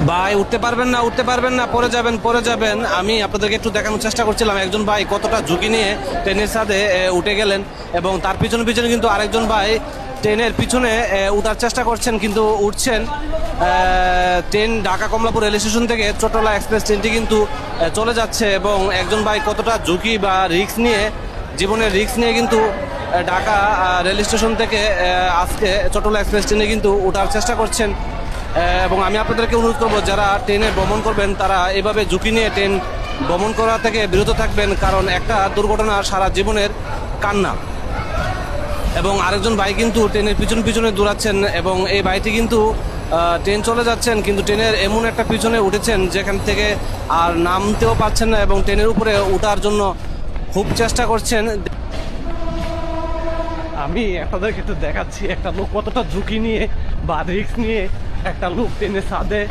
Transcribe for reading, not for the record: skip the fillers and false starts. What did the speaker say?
ভাই উঠতে পারবেন না, উঠতে পারবেন না, পড়ে যাবেন, পড়ে যাবেন। আমি আপনাদেরকে একটু দেখানোর চেষ্টা করছিলাম একজন ভাই কতটা ঝুঁকি নিয়ে ট্রেনের সাথে উঠে গেলেন, এবং তার পিছনে পিছনে কিন্তু আরেকজন ভাই ট্রেনের পিছনে উঠার চেষ্টা করছেন, কিন্তু উঠছেন। Train Dhaka Kamalapur rail station থেকে চট্টলা এক্সপ্রেস ট্রেনটি কিন্তু চলে যাচ্ছে, এবং একজন ভাই কতটা ঝুঁকি বা রিস্ক নিয়ে, জীবনের রিস্ক নিয়ে কিন্তু ঢাকা রেল স্টেশন থেকে আজকে চট্টলা এক্সপ্রেস ট্রেনে কিন্তু ওঠার চেষ্টা করছেন। এবং আমি আপনাদেরকে অনুরোধ করবো যারা ট্রেনে ভ্রমণ করবেন তারা এভাবে ঝুঁকি নিয়ে ট্রেন ভ্রমণ করা থেকে বিরত থাকবেন, কারণ একটা দুর্ঘটনা সারা জীবনের কান্না। এবং আরেকজন ভাই কিন্তু ট্রেনের পিছনে পিছনে দৌড়াচ্ছেন, এবং এই ভাইটি কিন্তু ট্রেন চলে যাচ্ছেন, কিন্তু ট্রেনের এমন একটা পিছনে উঠেছেন যেখান থেকে আর নামতেও পারছেন না, এবং ট্রেনের উপরে ওঠার জন্য খুব চেষ্টা করছেন। আমি আপনাদেরকে একটু দেখাচ্ছি একটা লোক কতটা ঝুঁকি নিয়ে বা রিস্ক নিয়ে একটা লোক ট্রেনের ছাদে